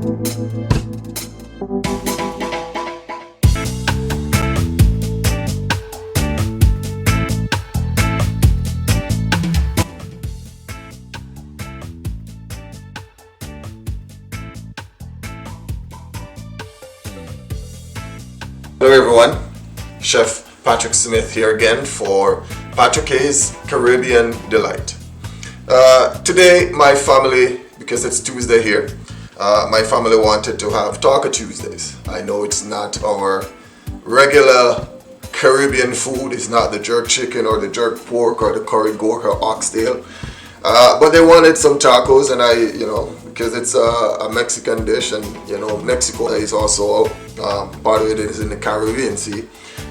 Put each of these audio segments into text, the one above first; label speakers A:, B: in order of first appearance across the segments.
A: Hello everyone, Chef Patrick Smith here again for Patrick K's Caribbean Delight. Today my family, because it's Tuesday here, my family wanted to have Taco Tuesdays. I know it's not our regular Caribbean food, it's not the jerk chicken or the jerk pork or the curry goat or oxtail, but they wanted some tacos, and because it's a Mexican dish, and Mexico is also part of it is in the Caribbean Sea.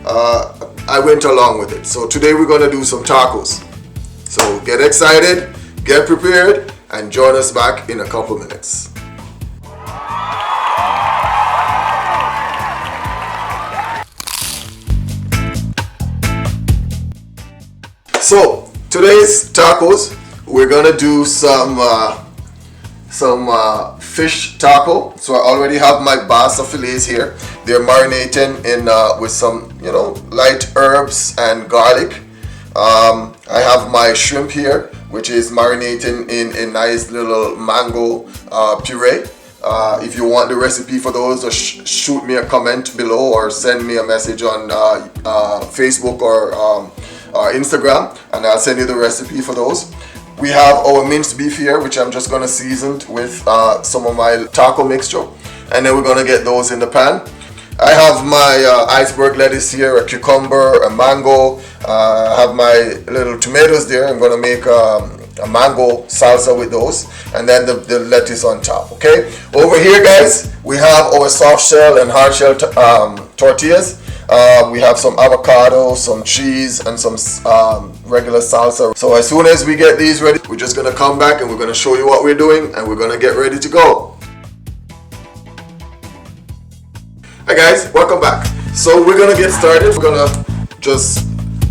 A: I went along with it. So today we're gonna do some tacos. So get excited, get prepared, and join us back in a couple minutes. So today's tacos, we're gonna do some fish taco. So I already have my basa fillets here. They're marinating in with some light herbs and garlic. I have my shrimp here, which is marinating in a nice little mango puree. If you want the recipe for those, shoot me a comment below or send me a message on Facebook or Instagram, and I'll send you the recipe for those. We have our minced beef here, which I'm just gonna season with some of my taco mixture, and then we're gonna get those in the pan. I have my iceberg lettuce here, a cucumber, a mango. I have my little tomatoes there. I'm gonna make a mango salsa with those, and then the lettuce on top. Okay. Over here, guys, we have our soft shell and hard shell tortillas. We have some avocado, some cheese, and some regular salsa. So as soon as we get these ready, we're just gonna come back and we're gonna show you what we're doing, and we're gonna get ready to go. Hi guys, welcome back. So we're gonna get started. We're gonna just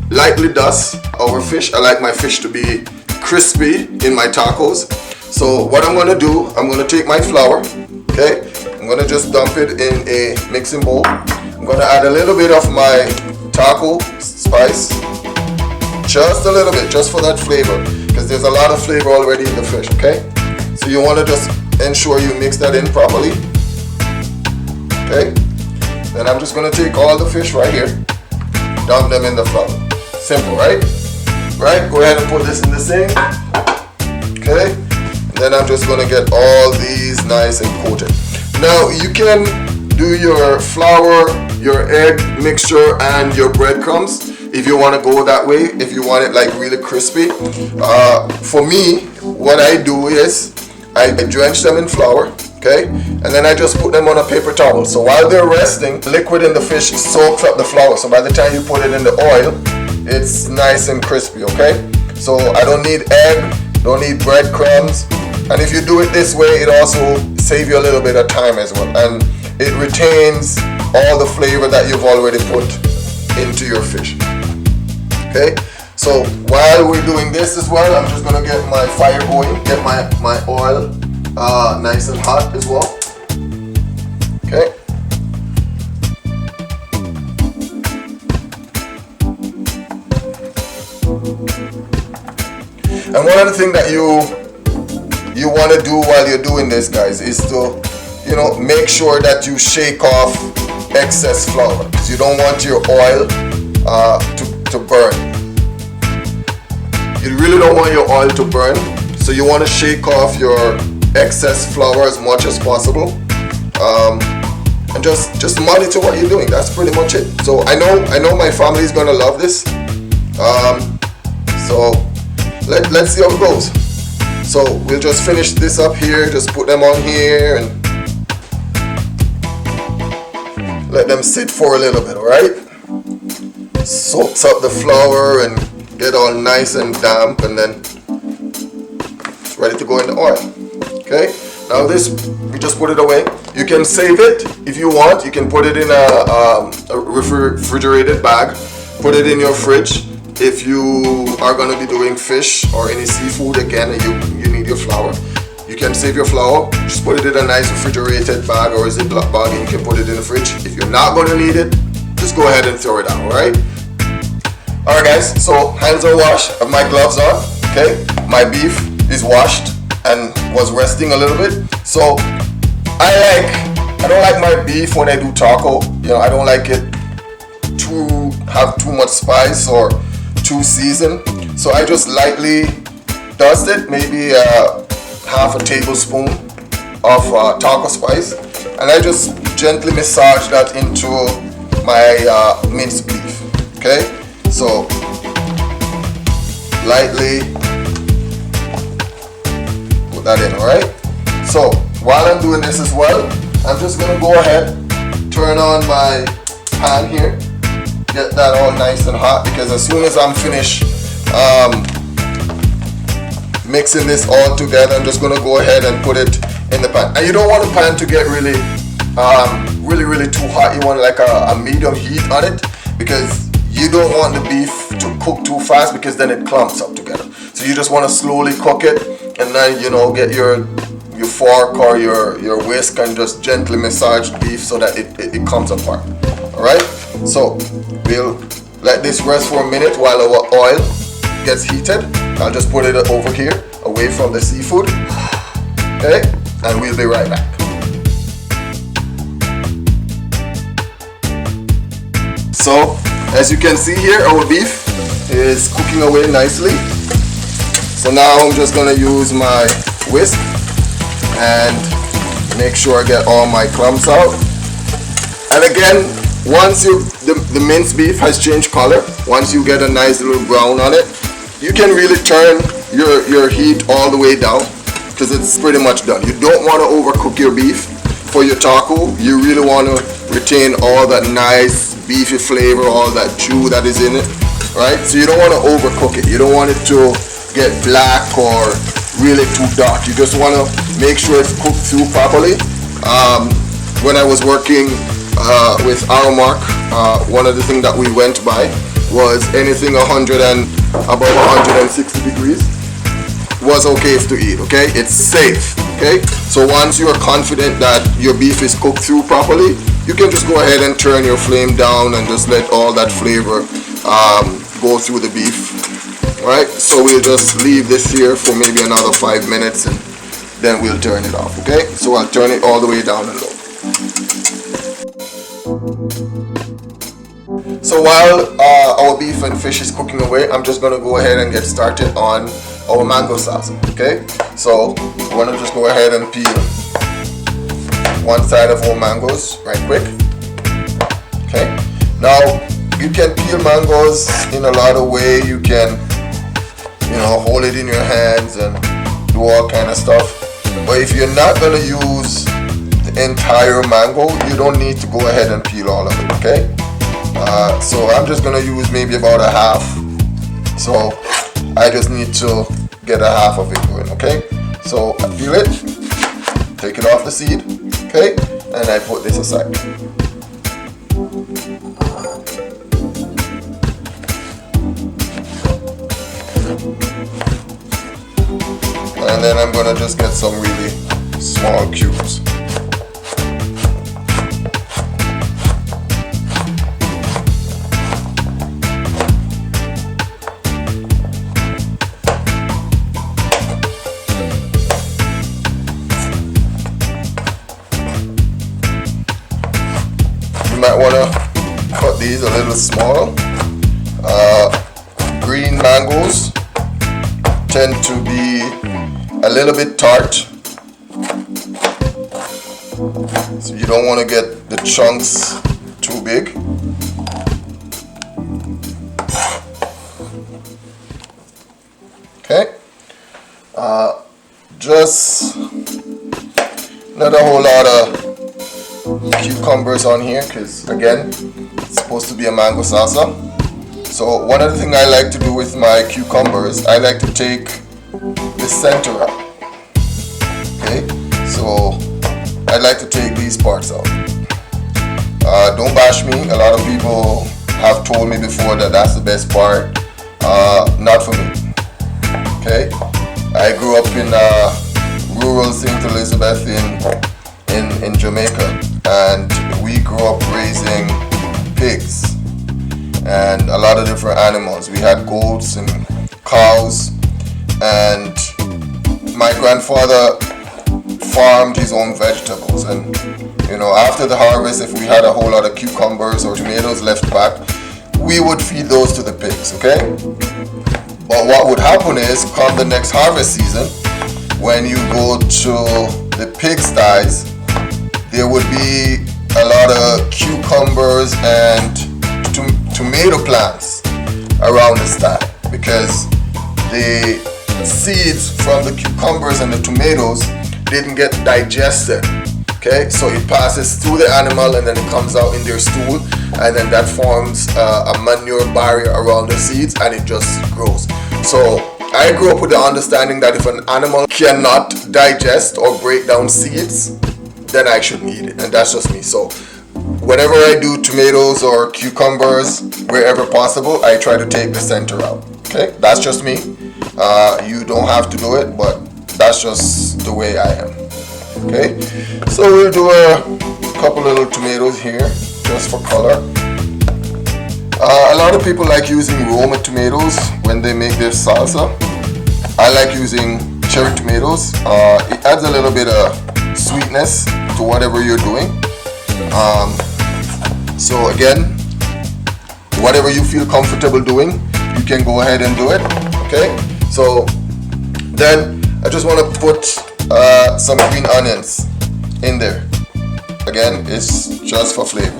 A: lightly dust our fish. I like my fish to be crispy in my tacos. So what I'm gonna do, I'm gonna take my flour, okay? I'm gonna just dump it in a mixing bowl. I'm gonna add a little bit of my taco spice, just a little bit, just for that flavor, because there's a lot of flavor already in the fish, okay? So you wanna just ensure you mix that in properly, okay? Then I'm just gonna take all the fish right here, dump them in the flour. Simple, right? Right, go ahead and put this in the sink, okay? And then I'm just gonna get all these nice and coated. Now you can do your flour, your egg mixture, and your breadcrumbs if you want to go that way, if you want it like really crispy. For me, what I do is I drench them in flour, okay, and then I just put them on a paper towel. So while they're resting, liquid in the fish soaks up the flour, so by the time you put it in the oil, it's nice and crispy, okay? So I don't need egg, don't need breadcrumbs, and if you do it this way, it also saves you a little bit of time as well, and it retains all the flavor that you've already put into your fish. Okay, so while we're doing this as well, I'm just gonna get my fire going, get my oil nice and hot as well. Okay. And one of the things that you want to do while you're doing this, guys, is to make sure that you shake off excess flour, because you don't want your oil to burn. You really don't want your oil to burn, so you want to shake off your excess flour as much as possible, and just monitor what you're doing. That's pretty much it. So I know my family is gonna love this. So let's see how it goes. So we'll just finish this up here, just put them on here and let them sit for a little bit, alright? Soaks up the flour and get all nice and damp, and then it's ready to go in the oil. Okay, now this, we just put it away. You can save it if you want. You can put it in a refrigerated bag, put it in your fridge. If you are going to be doing fish or any seafood again and you need your flour, you You can save your flour, just put it in a nice refrigerated bag or a Ziploc bag and you can put it in the fridge. If you're not going to need it, just go ahead and throw it out, alright? Alright guys, so hands are washed, I have my gloves on, okay? My beef is washed and was resting a little bit. So I don't like my beef when I do taco. You know, I don't like it to have too much spice or too seasoned. So I just lightly dust it, maybe half a tablespoon of taco spice, and I just gently massage that into my minced beef. Okay, so lightly put that in. All right. So while I'm doing this as well, I'm just gonna go ahead, turn on my pan here, get that all nice and hot, because as soon as I'm finished mixing this all together, I'm just gonna go ahead and put it in the pan. And you don't want the pan to get really too hot. You want like a medium heat on it, because you don't want the beef to cook too fast, because then it clumps up together. So you just want to slowly cook it, and then, you know, get your fork or your whisk and just gently massage the beef so that it comes apart. Alright, so we'll let this rest for a minute while our oil gets heated. I'll just put it over here away from the seafood. Okay, and we'll be right back. So as you can see here, our beef is cooking away nicely. So now I'm just gonna use my whisk and make sure I get all my clumps out. And again, once the minced beef has changed color, once you get a nice little brown on it, you can really turn your heat all the way down, because it's pretty much done. You don't want to overcook your beef for your taco. You really want to retain all that nice beefy flavor, all that chew that is in it, right? So you don't want to overcook it. You don't want it to get black or really too dark. You just want to make sure it's cooked through properly. When I was working with Aramark, one of the things that we went by was anything above 160 degrees was okay to eat. Okay, it's safe. Okay, so once you are confident that your beef is cooked through properly, you can just go ahead and turn your flame down and just let all that flavor go through the beef. Alright, so we'll just leave this here for maybe another 5 minutes and then we'll turn it off. Okay, so I'll turn it all the way down and low. So while our beef and fish is cooking away, I'm just gonna go ahead and get started on our mango salsa. Okay, so we're gonna just go ahead and peel one side of our mangoes right quick. Okay, now you can peel mangoes in a lot of ways. You can, you know, hold it in your hands and do all kind of stuff. But if you're not gonna use the entire mango, you don't need to go ahead and peel all of it. Okay, so I'm just gonna use maybe about a half. So I just need to get a half of it going. Okay, so I peel it, take it off the seed. Okay, and I put this aside. And then I'm gonna just get some really small cubes. You might wanna cut these a little small. Green mangoes tend to be a little bit tart, so you don't want to get the chunks too big. Okay, just not a whole lot of cucumbers on here, because again, it's supposed to be a mango salsa. So one of the things I like to do with my cucumbers, I like to take the center out. Okay, so I like to take these parts out. Don't bash me. A lot of people have told me before that that's the best part. Not for me. Okay, I grew up in a rural St. Elizabeth in Jamaica, and we grew up raising pigs and a lot of different animals. We had goats and cows, and my grandfather farmed his own vegetables, and you know, after the harvest, if we had a whole lot of cucumbers or tomatoes left back, we would feed those to the pigs, okay? But what would happen is, come the next harvest season, when you go to the pigsties, there would be a lot of cucumbers and tomato plants around the sty, because the seeds from the cucumbers and the tomatoes didn't get digested. Okay, so it passes through the animal and then it comes out in their stool, and then that forms a manure barrier around the seeds, and it just grows. So I grew up with the understanding that if an animal cannot digest or break down seeds, then I shouldn't eat it, and that's just me. So whenever I do tomatoes or cucumbers, wherever possible, I try to take the center out. Okay, that's just me. You don't have to do it, but that's just the way I am. Okay, so we'll do a couple little tomatoes here just for color. A lot of people like using Roma tomatoes when they make their salsa. I like using cherry tomatoes. It adds a little bit of sweetness to whatever you're doing. So again, whatever you feel comfortable doing, you can go ahead and do it. Okay, so then I just want to put some green onions in there. Again, it's just for flavor.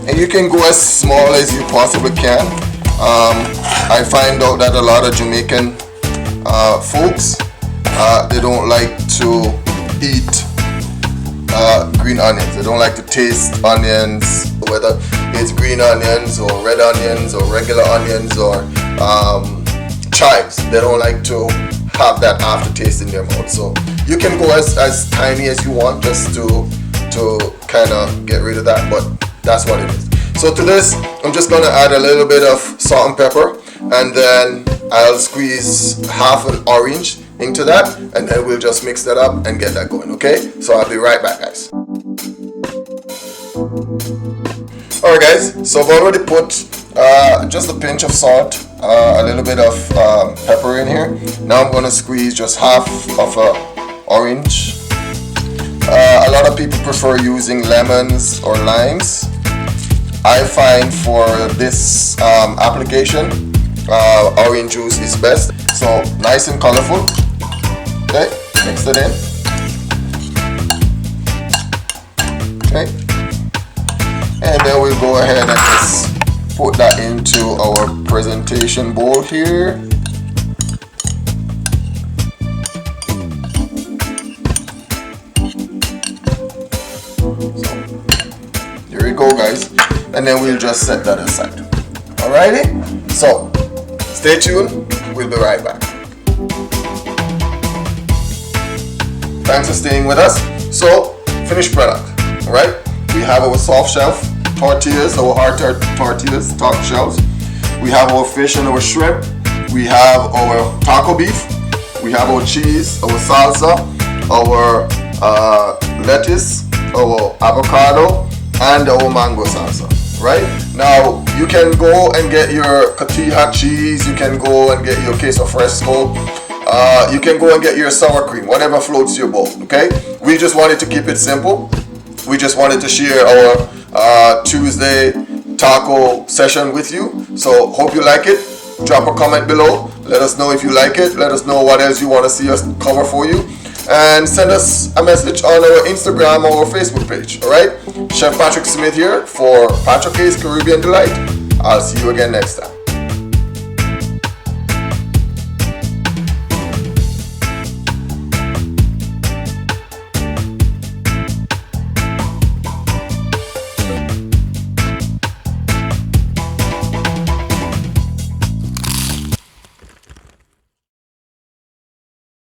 A: And you can go as small as you possibly can. I find out that a lot of Jamaican folks, they don't like to eat green onions. They don't like to taste onions, whether it's green onions or red onions or regular onions or chives. They don't like to have that aftertaste in their mouth. So you can go as tiny as you want, just to kind of get rid of that, but that's what it is. So to this, I'm just gonna add a little bit of salt and pepper, and then I'll squeeze half an orange into that, and then we'll just mix that up and get that going. Okay, so I'll be right back, guys. Alright guys, so I've already put just a pinch of salt, a little bit of pepper in here. Now I'm going to squeeze just half of an orange. A lot of people prefer using lemons or limes. I find for this application, orange juice is best. So nice and colorful. Okay, mix it in. Okay, and then we'll go ahead and just put that into our presentation bowl here. So here we go, guys, and then we'll just set that aside. Alrighty, so stay tuned, we'll be right back. Thanks for staying with us. So, finished product. Alright, we have our soft shelf tortillas, our hard tortillas, top shells. We have our fish and our shrimp. We have our taco beef. We have our cheese, our salsa, our lettuce, our avocado, and our mango salsa. Right? Now, you can go and get your cotija cheese. You can go and get your queso fresco. You can go and get your sour cream, whatever floats your boat, okay? We just wanted to keep it simple. We just wanted to share our Tuesday taco session with you. So hope you like it. Drop a comment below. Let us know if you like it. Let us know what else you want to see us cover for you. And send us a message on our Instagram or our Facebook page, alright? Chef Patrick Smith here for Patrick K's Caribbean Delight. I'll see you again next time.